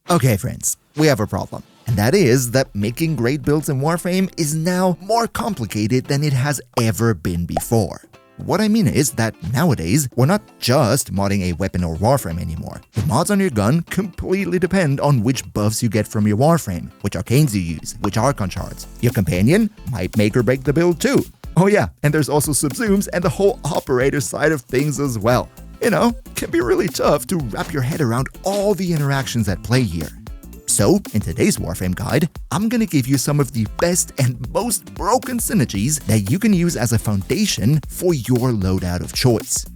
Okay friends, we have a problem. And that is that making great builds in Warframe is now more complicated than it has ever been before. What I mean is that nowadays, we're not just modding a weapon or Warframe anymore. The mods on your gun completely depend on which buffs you get from your Warframe, which Arcanes you use, which Archon shards. Your companion might make or break the build too. Oh yeah, and there's also subzooms and the whole operator side of things as well. You know, it can be really tough to wrap your head around all the interactions at play here. So, in today's Warframe guide, I'm gonna give you some of the best and most broken synergies that you can use as a foundation for your loadout of choice.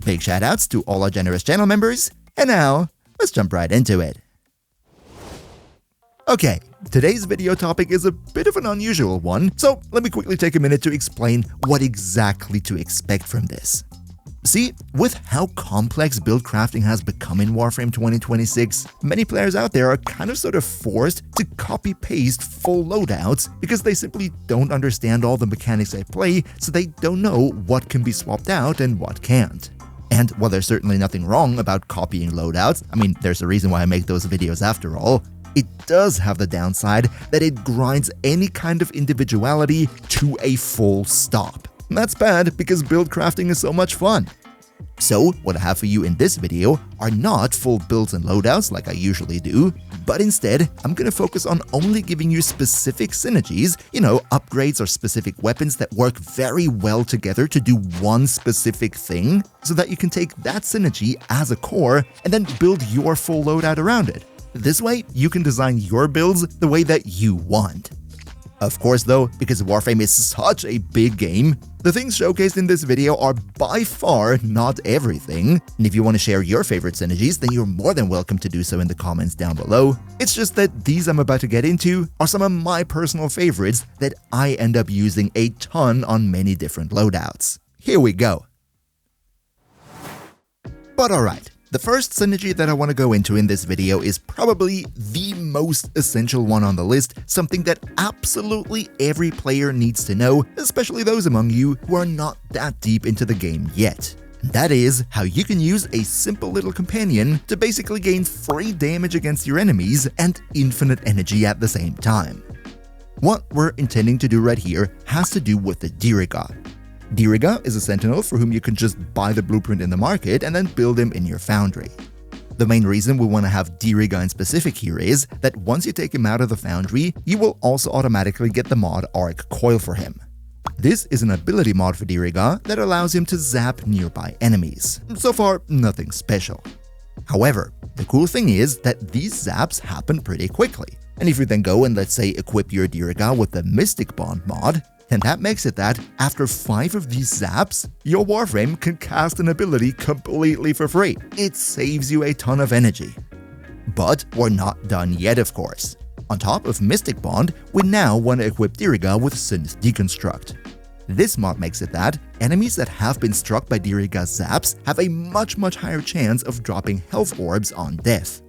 Big shoutouts to all our generous channel members, and now, let's jump right into it. Okay, today's video topic is a bit of an unusual one, so let me quickly take a minute to explain what exactly to expect from this. See, with how complex build crafting has become in Warframe 2026, many players out there are kind of sort of forced to copy-paste full loadouts because they simply don't understand all the mechanics at play, so they don't know what can be swapped out and what can't. And while there's certainly nothing wrong about copying loadouts, I mean, there's a reason why I make those videos after all, it does have the downside that it grinds any kind of individuality to a full stop. That's bad because build crafting is so much fun. So, what I have for you in this video are not full builds and loadouts like I usually do, but instead, I'm gonna focus on only giving you specific synergies, upgrades or specific weapons that work very well together to do one specific thing, so that you can take that synergy as a core and then build your full loadout around it. This way, you can design your builds the way that you want. Of course though, because Warframe is such a big game, the things showcased in this video are by far not everything, and if you want to share your favorite synergies, then you're more than welcome to do so in the comments down below. It's just that these I'm about to get into are some of my personal favorites that I end up using a ton on many different loadouts. Here we go. But alright. The first synergy that I want to go into in this video is probably the most essential one on the list, something that absolutely every player needs to know, especially those among you who are not that deep into the game yet. That is how you can use a simple little companion to basically gain free damage against your enemies and infinite energy at the same time. What we're intending to do right here has to do with the Diriga. Diriga is a sentinel for whom you can just buy the blueprint in the market and then build him in your foundry. The main reason we want to have Diriga in specific here is that once you take him out of the foundry, you will also automatically get the mod Arc Coil for him. This is an ability mod for Diriga that allows him to zap nearby enemies. So far, nothing special. However, the cool thing is that these zaps happen pretty quickly. And if you then go and let's say equip your Diriga with the Mystic Bond mod, then that makes it that, after 5 of these zaps, your Warframe can cast an ability completely for free. It saves you a ton of energy. But we're not done yet, of course. On top of Mystic Bond, we now want to equip Diriga with Synth Deconstruct. This mod makes it that enemies that have been struck by Diriga's zaps have a much higher chance of dropping health orbs on death.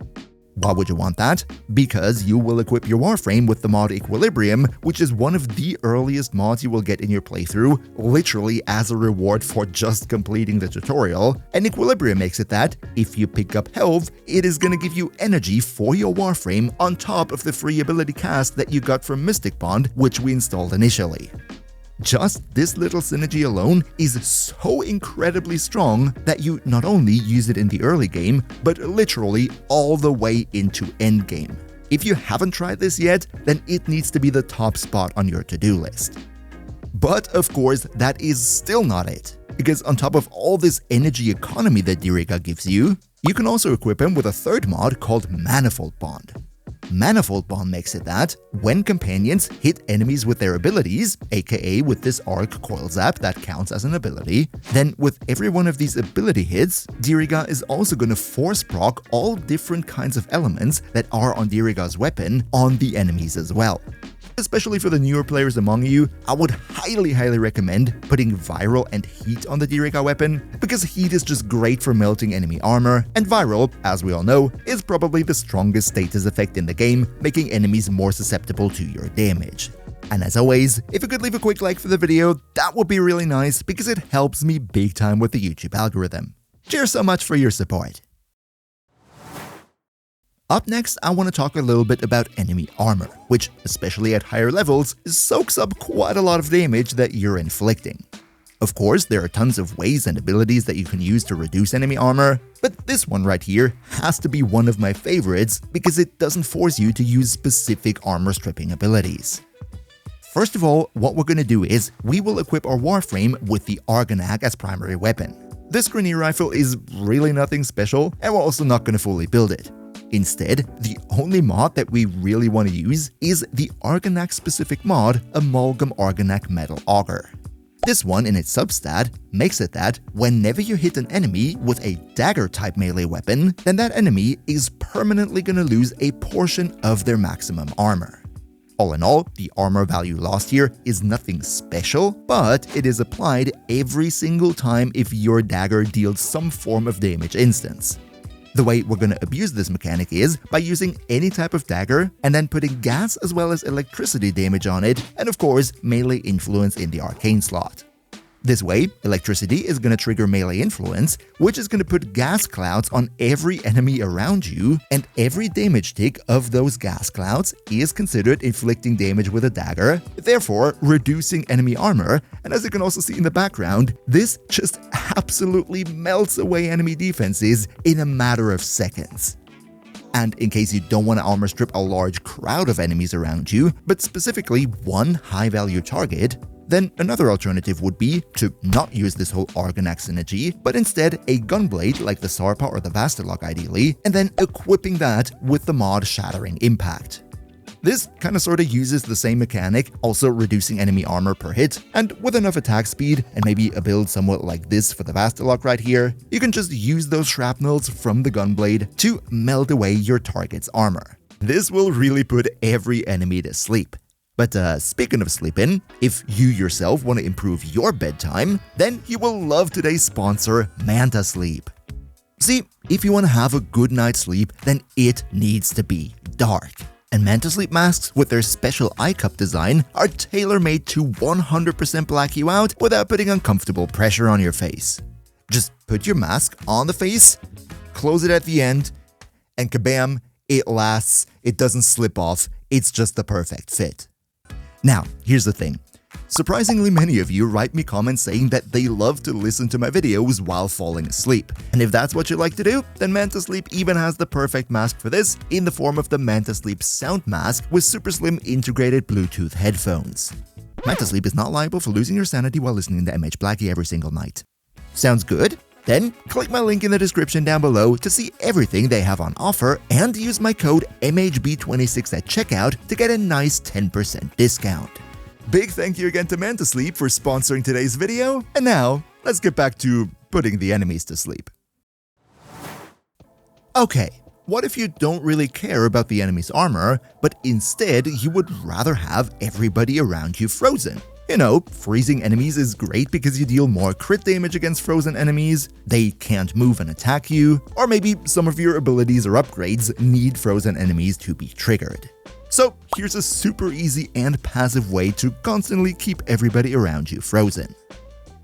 Why would you want that? Because you will equip your Warframe with the mod Equilibrium, which is one of the earliest mods you will get in your playthrough, literally as a reward for just completing the tutorial, and Equilibrium makes it that, if you pick up health, it is gonna give you energy for your Warframe on top of the free ability cast that you got from Mystic Bond, which we installed initially. Just this little synergy alone is so incredibly strong that you not only use it in the early game, but literally all the way into endgame. If you haven't tried this yet, then it needs to be the top spot on your to-do list. But of course, that is still not it, because on top of all this energy economy that Diriga gives you, you can also equip him with a third mod called Manifold Bond. Manifold Bond makes it that, when companions hit enemies with their abilities, aka with this Arc Coil Zap that counts as an ability, then with every one of these ability hits, Diriga is also going to force proc all different kinds of elements that are on Diriga's weapon on the enemies as well. Especially for the newer players among you, I would highly recommend putting Viral and Heat on the Diriga weapon, because Heat is just great for melting enemy armor, and Viral, as we all know, is probably the strongest status effect in the game, making enemies more susceptible to your damage. And as always, if you could leave a quick like for the video, that would be really nice, because it helps me big time with the YouTube algorithm. Cheers so much for your support. Up next, I want to talk a little bit about enemy armor, which, especially at higher levels, soaks up quite a lot of damage that you're inflicting. Of course, there are tons of ways and abilities that you can use to reduce enemy armor, but this one right here has to be one of my favorites because it doesn't force you to use specific armor stripping abilities. First of all, what we're going to do is we will equip our Warframe with the Arcanes as primary weapon. This grenade rifle is really nothing special, and we're also not going to fully build it. Instead, the only mod that we really want to use is the Arcanes specific mod, Amalgam Arcanes Metal Auger. This one in its substat makes it that whenever you hit an enemy with a dagger-type melee weapon, then that enemy is permanently going to lose a portion of their maximum armor. All in all, the armor value lost here is nothing special, but it is applied every single time if your dagger deals some form of damage instance. The way we're going to abuse this mechanic is by using any type of dagger and then putting gas as well as electricity damage on it, and of course melee influence in the arcane slot. This way, electricity is going to trigger melee influence, which is going to put gas clouds on every enemy around you, and every damage tick of those gas clouds is considered inflicting damage with a dagger, therefore reducing enemy armor, and as you can also see in the background, this just absolutely melts away enemy defenses in a matter of seconds. And in case you don't want to armor strip a large crowd of enemies around you, but specifically one high-value target, then another alternative would be to not use this whole Arcanes synergy, but instead a gunblade like the Sarpa or the Vastalok ideally, and then equipping that with the mod Shattering Impact. This kinda sorta uses the same mechanic, also reducing enemy armor per hit, and with enough attack speed and maybe a build somewhat like this for the Vastalok right here, you can just use those shrapnels from the gunblade to melt away your target's armor. This will really put every enemy to sleep. But speaking of sleeping, if you yourself want to improve your bedtime, then you will love today's sponsor, Manta Sleep. See, if you want to have a good night's sleep, then it needs to be dark. And Manta Sleep masks with their special eye cup design are tailor-made to 100% black you out without putting uncomfortable pressure on your face. Just put your mask on the face, close it at the end, and kabam, it lasts, it doesn't slip off, it's just the perfect fit. Now, here's the thing. Surprisingly many of you write me comments saying that they love to listen to my videos while falling asleep. And if that's what you like to do, then Manta Sleep even has the perfect mask for this in the form of the Manta Sleep Sound Mask with super slim integrated Bluetooth headphones. Manta Sleep is not liable for losing your sanity while listening to MHBlacky every single night. Sounds good? Then click my link in the description down below to see everything they have on offer and use my code MHB26 at checkout to get a nice 10% discount. Big thank you again to Manta Sleep for sponsoring today's video, and now let's get back to putting the enemies to sleep. Okay, what if you don't really care about the enemy's armor, but instead you would rather have everybody around you frozen? You know, freezing enemies is great because you deal more crit damage against frozen enemies, they can't move and attack you, or maybe some of your abilities or upgrades need frozen enemies to be triggered. So here's a super easy and passive way to constantly keep everybody around you frozen.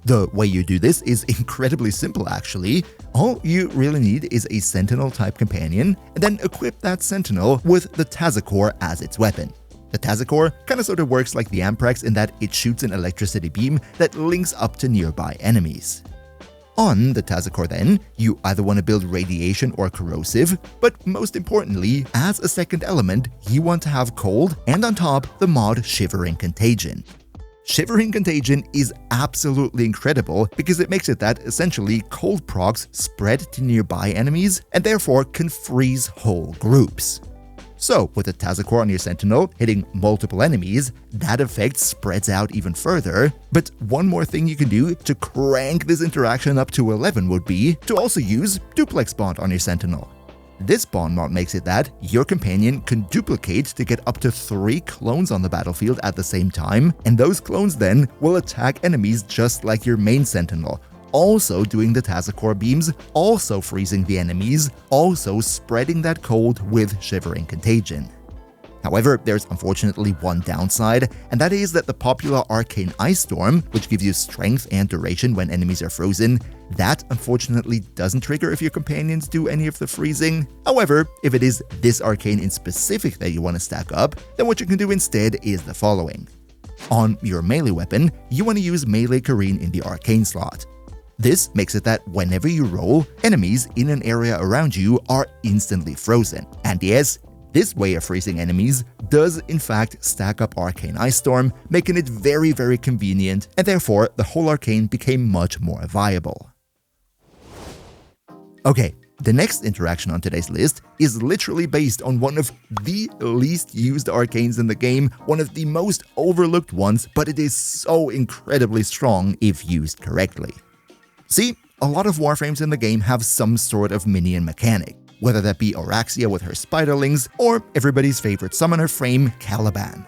The way you do this is incredibly simple actually. All you really need is a Sentinel type companion, and then equip that Sentinel with the Tazakor as its weapon. The Tazakor kinda sorta works like the Amprex in that it shoots an electricity beam that links up to nearby enemies. On the Tazakor then, you either want to build Radiation or Corrosive, but most importantly, as a second element, you want to have Cold and on top the mod Shivering Contagion. Shivering Contagion is absolutely incredible because it makes it that essentially cold procs spread to nearby enemies and therefore can freeze whole groups. So, with the Tazakor on your Sentinel hitting multiple enemies, that effect spreads out even further. But one more thing you can do to crank this interaction up to 11 would be to also use Duplex Bond on your Sentinel. This bond mod makes it that your companion can duplicate to get up to 3 clones on the battlefield at the same time, and those clones then will attack enemies just like your main Sentinel, also doing the Tazakor beams, also freezing the enemies, also spreading that cold with Shivering Contagion. However, there's unfortunately one downside, and that is that the popular Arcane Ice Storm, which gives you strength and duration when enemies are frozen, that unfortunately doesn't trigger if your companions do any of the freezing. However, if it is this arcane in specific that you want to stack up, then what you can do instead is the following. On your melee weapon, you want to use Melee Kareen in the arcane slot. This makes it that whenever you roll, enemies in an area around you are instantly frozen. And yes, this way of freezing enemies does in fact stack up Arcane Ice Storm, making it very convenient, and therefore the whole arcane became much more viable. Okay, the next interaction on today's list is literally based on one of the least used arcanes in the game, one of the most overlooked ones, but it is so incredibly strong if used correctly. See, a lot of Warframes in the game have some sort of minion mechanic, whether that be Araxia with her spiderlings, or everybody's favorite summoner frame, Caliban.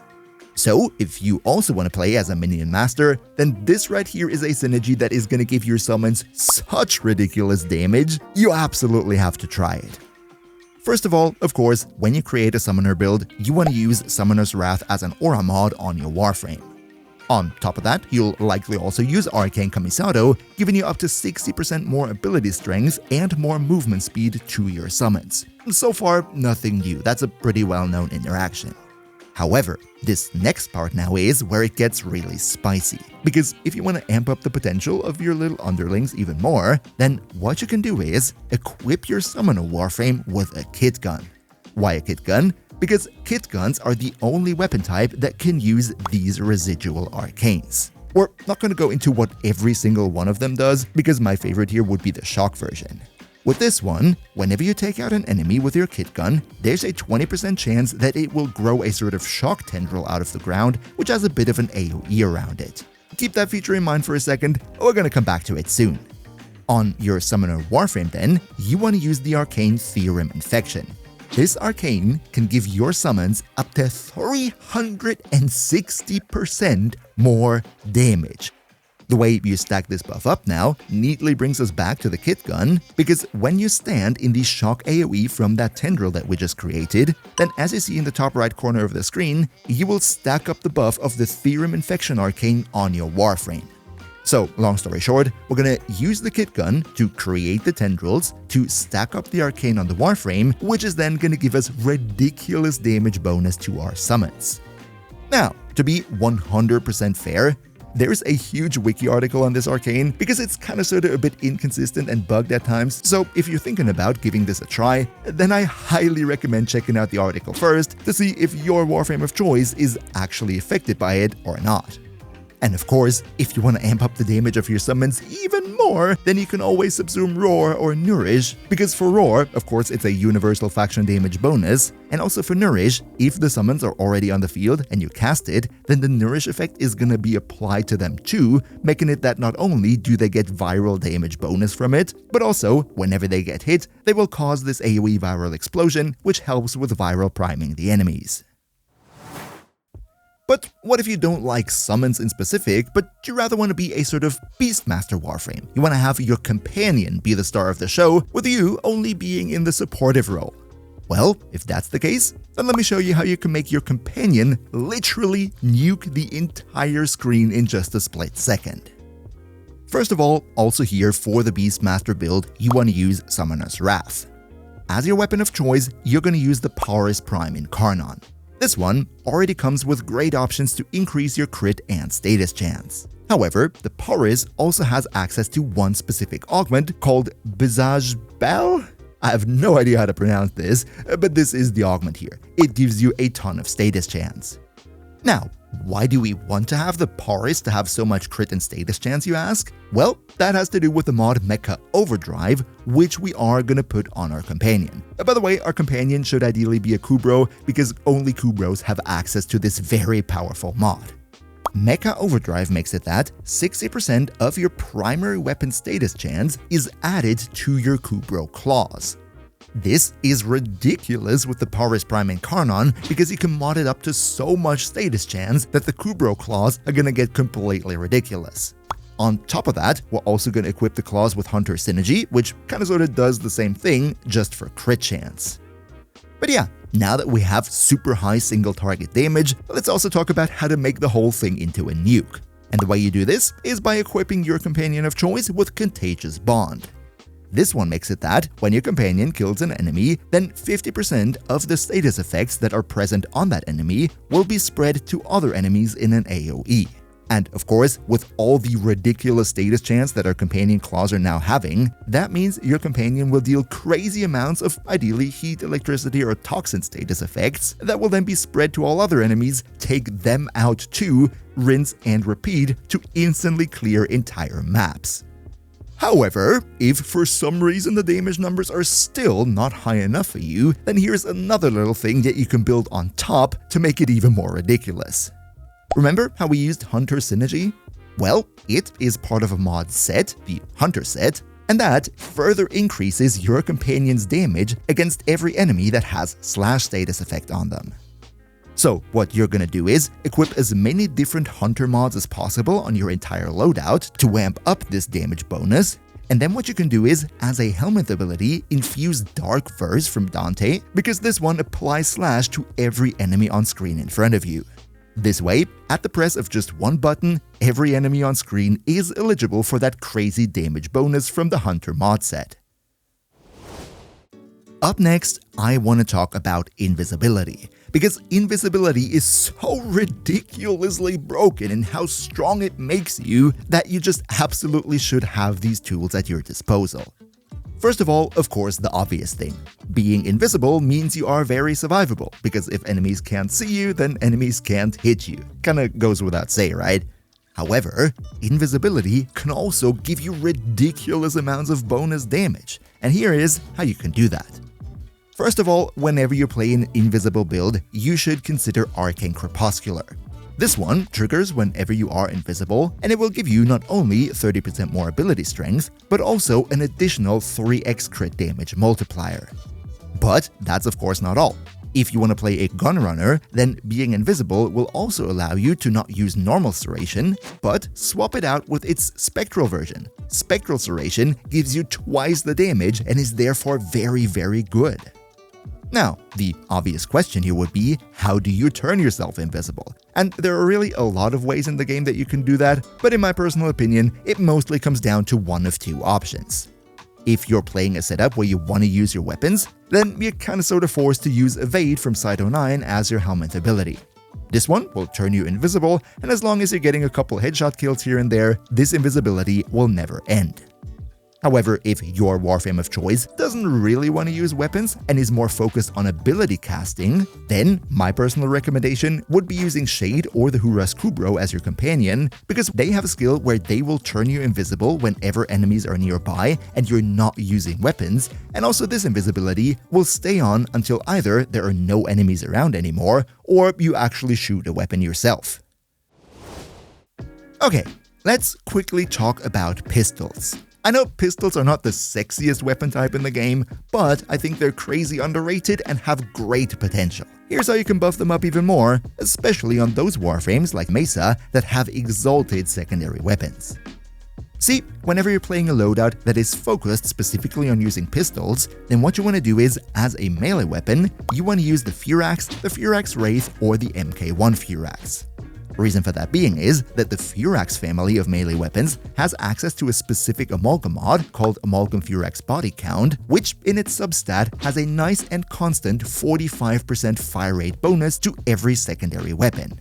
So, if you also want to play as a minion master, then this right here is a synergy that is going to give your summons such ridiculous damage, you absolutely have to try it. First of all, of course, when you create a summoner build, you want to use Summoner's Wrath as an aura mod on your Warframe. On top of that, you'll likely also use Arcane Camisado, giving you up to 60% more ability strength and more movement speed to your summons. So far, nothing new, that's a pretty well-known interaction. However, this next part now is where it gets really spicy, because if you want to amp up the potential of your little underlings even more, then what you can do is equip your summoner Warframe with a kit gun. Why a kit gun? Because kit guns are the only weapon type that can use these residual arcanes. We're not going to go into what every single one of them does, because my favorite here would be the shock version. With this one, whenever you take out an enemy with your kit gun, there's a 20% chance that it will grow a sort of shock tendril out of the ground, which has a bit of an AoE around it. Keep that feature in mind for a second, we're going to come back to it soon. On your summoner Warframe then, you want to use the arcane Theorem Infection. This arcane can give your summons up to 360% more damage. The way you stack this buff up now neatly brings us back to the kit gun, because when you stand in the shock AoE from that tendril that we just created, then as you see in the top right corner of the screen, you will stack up the buff of the Theorem Infection arcane on your Warframe. So, long story short, we're gonna use the kit gun to create the tendrils, to stack up the arcane on the Warframe, which is then gonna give us ridiculous damage bonus to our summons. Now, to be 100% fair, there's a huge wiki article on this arcane, because it's kinda sorta a bit inconsistent and bugged at times, so if you're thinking about giving this a try, then I highly recommend checking out the article first to see if your Warframe of choice is actually affected by it or not. And of course, if you want to amp up the damage of your summons even more, then you can always subsume Roar or Nourish, because for Roar, of course, it's a universal faction damage bonus, and also for Nourish, if the summons are already on the field and you cast it, then the Nourish effect is gonna be applied to them too, making it that not only do they get viral damage bonus from it, but also, whenever they get hit, they will cause this AoE viral explosion, which helps with viral priming the enemies. But what if you don't like summons in specific, but you rather want to be a sort of Beastmaster Warframe? You want to have your companion be the star of the show, with you only being in the supportive role. Well, if that's the case, then let me show you how you can make your companion literally nuke the entire screen in just a split second. First of all, also here for the Beastmaster build, you want to use Summoner's Wrath. As your weapon of choice, you're going to use the Porous Prime Incarnon. This one already comes with great options to increase your crit and status chance. However, the Porous also has access to one specific augment called Visage Bell? I have no idea how to pronounce this, but this is the augment here. It gives you a ton of status chance. Now, why do we want to have the Porous to have so much crit and status chance, you ask? Well, that has to do with the mod Mecha Overdrive, which we are gonna put on our companion. By the way, our companion should ideally be a Kubro, because only Kubros have access to this very powerful mod. Mecha Overdrive makes it that 60% of your primary weapon status chance is added to your Kubro claws. This is ridiculous with the Porous Prime Incarnon, because you can mod it up to so much status chance that the Kubro claws are gonna get completely ridiculous. On top of that, we're also gonna equip the claws with Hunter Synergy, which kinda sorta does the same thing, just for crit chance. But yeah, Now that we have super high single target damage, let's also talk about how to make the whole thing into a nuke. And the way you do this is by equipping your companion of choice with Contagious Bond. This one makes it that when your companion kills an enemy, then 50% of the status effects that are present on that enemy will be spread to other enemies in an AoE. And of course, with all the ridiculous status chance that our companion claws are now having, that means your companion will deal crazy amounts of ideally heat, electricity, or toxin status effects that will then be spread to all other enemies, take them out too, rinse and repeat to instantly clear entire maps. However, if for some reason the damage numbers are still not high enough for you, then here's another little thing that you can build on top to make it even more ridiculous. Remember how we used Hunter Synergy? Well, it is part of a mod set, the Hunter set, and that further increases your companion's damage against every enemy that has slash status effect on them. So what you're gonna do is equip as many different Hunter mods as possible on your entire loadout to amp up this damage bonus, and then what you can do is, as a helmet ability, infuse Dark Verse from Dante, because this one applies slash to every enemy on screen in front of you. This way, at the press of just one button, every enemy on screen is eligible for that crazy damage bonus from the Hunter mod set. Up next, I want to talk about Invisibility, because Invisibility is so ridiculously broken in how strong it makes you that you just absolutely should have these tools at your disposal. First of all, of course, the obvious thing. Being invisible means you are very survivable, because if enemies can't see you, then enemies can't hit you. Kinda goes without saying, right? However, invisibility can also give you ridiculous amounts of bonus damage, and here is how you can do that. First of all, whenever you play an invisible build, you should consider Arcane Crepuscular. This one triggers whenever you are invisible, and it will give you not only 30% more ability strength, but also an additional 3x crit damage multiplier. But that's of course not all. If you want to play a gunrunner, then being invisible will also allow you to not use normal serration, but swap it out with its spectral version. Spectral serration gives you twice the damage and is therefore very, very good. Now, the obvious question here would be, how do you turn yourself invisible? And there are really a lot of ways in the game that you can do that, but in my personal opinion, it mostly comes down to one of two options. If you're playing a setup where you want to use your weapons, then you're kinda sorta forced to use Evade from Side 09 as your helmet ability. This one will turn you invisible, and as long as you're getting a couple headshot kills here and there, this invisibility will never end. However, if your Warframe of choice doesn't really want to use weapons and is more focused on ability casting, then my personal recommendation would be using Shade or the Huras Kubro as your companion, because they have a skill where they will turn you invisible whenever enemies are nearby and you're not using weapons, and also this invisibility will stay on until either there are no enemies around anymore, or you actually shoot a weapon yourself. Okay, let's quickly talk about pistols. I know pistols are not the sexiest weapon type in the game, but I think they're crazy underrated and have great potential. Here's how you can buff them up even more, especially on those warframes like Mesa that have exalted secondary weapons. See, whenever you're playing a loadout that is focused specifically on using pistols, then what you want to do is, as a melee weapon, you want to use the Furax, the Furax Wraith, or the MK1 Furax. The reason for that being is that the Furax family of melee weapons has access to a specific Amalgam mod called Amalgam Furax Body Count, which in its substat has a nice and constant 45% fire rate bonus to every secondary weapon.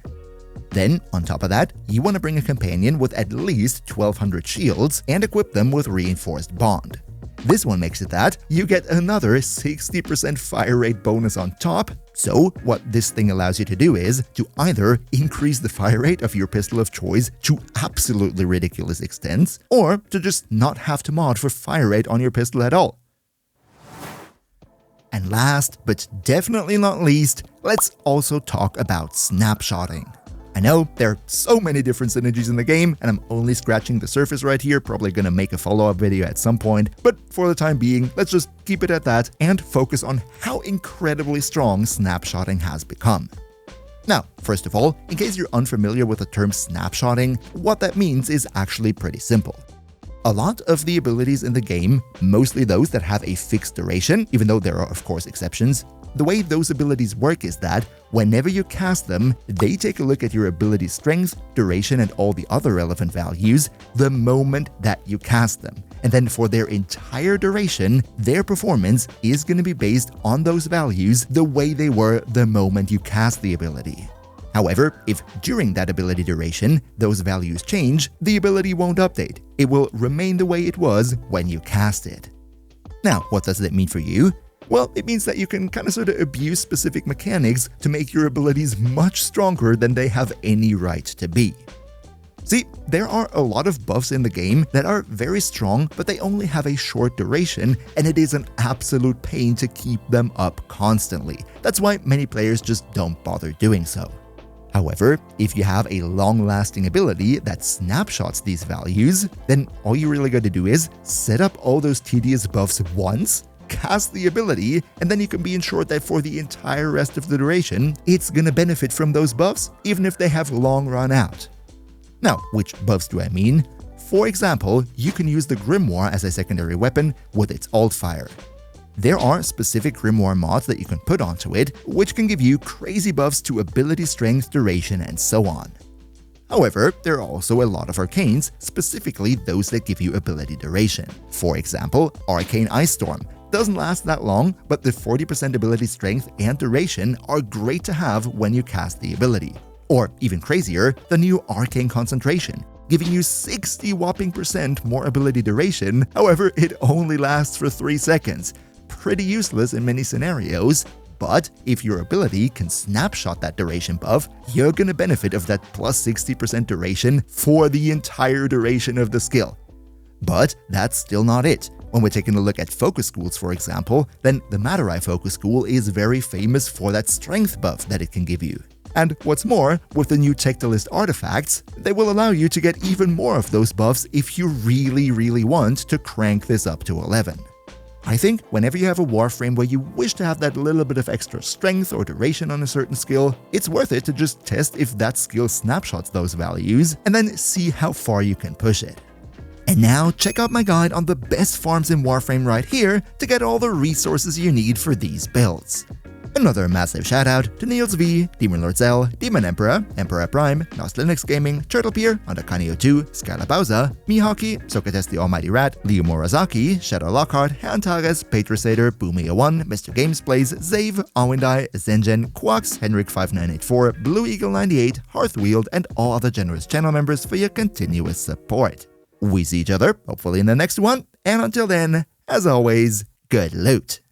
Then, on top of that, you want to bring a companion with at least 1200 shields and equip them with Reinforced Bond. This one makes it that you get another 60% fire rate bonus on top. So what this thing allows you to do is to either increase the fire rate of your pistol of choice to absolutely ridiculous extents, or to just not have to mod for fire rate on your pistol at all. And last, but definitely not least, let's also talk about snapshotting. I know there are so many different synergies in the game, and I'm only scratching the surface right here, probably gonna make a follow-up video at some point, but for the time being, let's just keep it at that and focus on how incredibly strong snapshotting has become. Now, first of all, in case you're unfamiliar with the term snapshotting, what that means is actually pretty simple. A lot of the abilities in the game, mostly those that have a fixed duration, even though there are of course exceptions, The way those abilities work is that whenever you cast them, they take a look at your ability strength, duration, and all the other relevant values the moment that you cast them. And then for their entire duration, their performance is going to be based on those values the way they were the moment you cast the ability. However, if during that ability duration those values change, the ability won't update. It will remain the way it was when you cast it. Now, what does that mean for you? Well, it means that you can sort of abuse specific mechanics to make your abilities much stronger than they have any right to be. See, there are a lot of buffs in the game that are very strong, but they only have a short duration, and it is an absolute pain to keep them up constantly. That's why many players just don't bother doing so. However, if you have a long-lasting ability that snapshots these values, then all you really got to do is set up all those tedious buffs once, cast the ability, and then you can be ensured that for the entire rest of the duration, it's gonna benefit from those buffs, even if they have long run out. Now, which buffs do I mean? For example, you can use the Grimoire as a secondary weapon with its alt fire. There are specific Grimoire mods that you can put onto it, which can give you crazy buffs to ability strength, duration, and so on. However, there are also a lot of Arcanes, specifically those that give you ability duration. For example, Arcane Ice Storm doesn't last that long, but the 40% ability strength and duration are great to have when you cast the ability. Or even crazier, the new Arcane Concentration, giving you 60 whopping % more ability duration, however it only lasts for 3 seconds. Pretty useless in many scenarios, but if your ability can snapshot that duration buff, you're gonna benefit of that plus 60% duration for the entire duration of the skill. But that's still not it. When we're taking a look at focus schools, for example, then the Madurai focus school is very famous for that strength buff that it can give you. And what's more, with the new Tectalist artifacts, they will allow you to get even more of those buffs if you really want to crank this up to 11. I think whenever you have a Warframe where you wish to have that little bit of extra strength or duration on a certain skill, it's worth it to just test if that skill snapshots those values and then see how far you can push it. And now check out my guide on the best farms in Warframe right here to get all the resources you need for these builds. Another massive shout out to Niels V, Demon Lord Zell, Demon Emperor, Emperor Prime, Nost Linux Gaming, Turtlepeer, Underkanio2, Scalabauza, Mihaki, Socrates the Almighty Rat, Leo Morazaki, Shadow Lockhart, Hantares, Patrasader, Boomia1, Mr. Gamesplays, Zave, Awindai, Zengen, Quax, Henrik5984, Blue Eagle 98, Hearthwield, and all other generous channel members for your continuous support. We see each other, hopefully in the next one, and until then, as always, good loot.